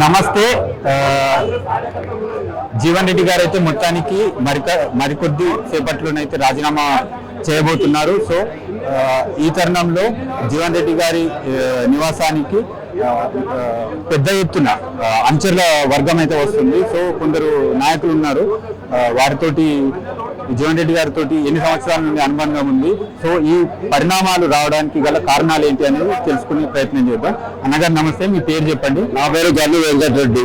నమస్తే. జీవన్ రెడ్డి గారు అయితే మొత్తానికి మరికొద్ది సేపట్లోనైతే రాజీనామా చేయబోతున్నారు. సో ఈ తరుణంలో జీవన్ రెడ్డి గారి నివాసానికి పెద్ద ఎత్తున అంచెల వర్గం అయితే వస్తుంది. సో కొందరు నాయకులు ఉన్నారు, వారితోటి జీవన్ రెడ్డి గారితో ఎన్ని సంవత్సరాల నుండి అనుబంధం ఉంది, సో ఈ పరిణామాలు రావడానికి గల కారణాలు ఏంటి అనేది తెలుసుకునే ప్రయత్నం చేద్దాం. అన్నగారు నమస్తే, మీ పేరు చెప్పండి. నా పేరు గన్ను వెంకటరెడ్డి.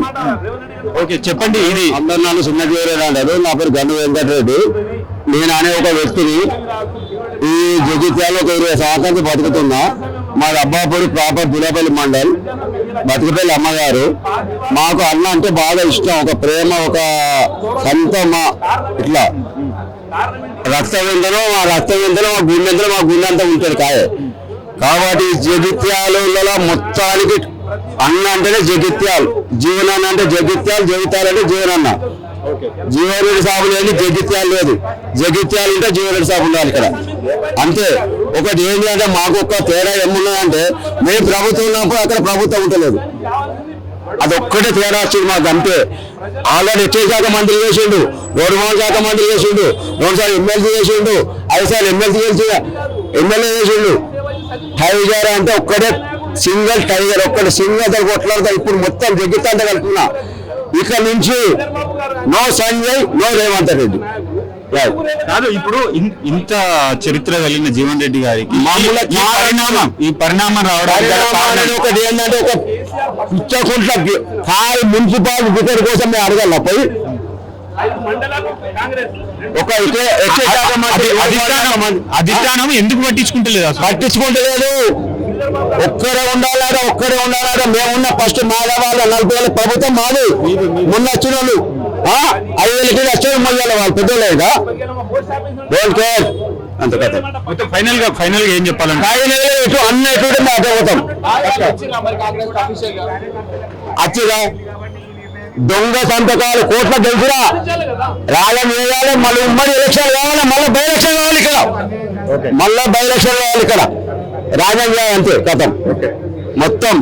ఓకే, చెప్పండి. ఇది అందరు నన్ను చిన్నజీవరెడ్డి అంటారు. నా పేరు గన్ను వెంకటరెడ్డి. నేను అనే ఒక వ్యక్తిని ఈ జగిత్యాలలో ఒక 20 సంవత్సరాలు బతుకుతున్నా. మా అబ్బాపూరి ప్రాపర్ దులపల్లి మండల్, బతుకుపల్లి అమ్మగారు. మాకు అన్న అంటే బాగా ఇష్టం, ఒక ప్రేమ, ఒక సంతం. ఇట్లా రక్తవిందలో మా రక్తవిందలో మా గుండెంతలో మా గుండె అంతా ఉంటుంది కాయ. కాబట్టి జగిత్యాలలో మొత్తానికి అన్న అంటేనే జగిత్యాలు, జీవనన్న అంటే జగిత్యాలు, జగిత్యాలంటే జీవనన్న. జీవనరెడ్డి సాబు లేని జగిత్యాలు లేదు, జగిత్యాలు ఉంటే జీవనరెడ్డి సాబు ఉండాలి ఇక్కడ. అంతే. ఒకటి ఏంటి అంటే మాకు ఒక్క తేడా ఏమున్నదంటే, మేము ప్రభుత్వం ఉన్నప్పుడు అక్కడ ప్రభుత్వం ఉంటలేదు. అదొక్కటే తేడా వచ్చింది మాకు, అంతే. ఆల్రెడీ ఎక్సైజ్ శాఖ మంత్రి చేసిండు, రోడ్డు భవన శాఖ మంత్రి చేసిండు, 2 సార్లు ఎమ్మెల్సీ చేసిండు, 5 సార్లు ఎమ్మెల్సీ చేసి ఎమ్మెల్యే చేసిండు. టైగర్ అంటే ఒక్కడే సింగిల్ టైగర్, ఒక్కడే సింగిల్ తో కొట్లాడతా. ఇప్పుడు మొత్తం జగిత్తా కలుపుతున్నా. ఇక్కడ నుంచి నో సంజయ్, నో రేవంత్ రెడ్డి కాదు. ఇప్పుడు ఇంత చరిత్ర కలిగిన జీవన్ రెడ్డి గారికి ఈ పరిణామం రావడానికి ఒకటి ఏంటంటే, ఒక పిచ్చకుంట్ల కాయ మున్సిపాలిటీ టికెట్ కోసం మేము అడగాల పోయి ఒక అధిష్టానం ఎందుకు పట్టించుకుంటలేదు? పట్టించుకుంటలేదు. ఒక్కడే ఉండాలట. మేమున్న ఫస్ట్ మాధవాళ్ళ 40 ఏళ్ళ ప్రభుత్వం మాది. మొన్న వచ్చిన వాళ్ళు 5 వేలకి వచ్చారు, మొయ్యాలి వాళ్ళు పెద్దోళ్ళేగా. అంత కథ. ఫైనల్ గా ఏం చెప్పాలంటే, ఇటు అన్న ఎటు మాట్లాడతాం అచ్చిగా దొంగ సంతకాలు కోట్ల తెలుసురా. రాజం వేయాలి, మళ్ళీ ఉమ్మడి ఎలక్షన్ కావాలి, మళ్ళీ బై ఎలక్షన్ కావాలి ఇక్కడ, మళ్ళీ బై ఎలక్షన్ కావాలి ఇక్కడ. రాజం చేయాలి, అంతే కథం మొత్తం.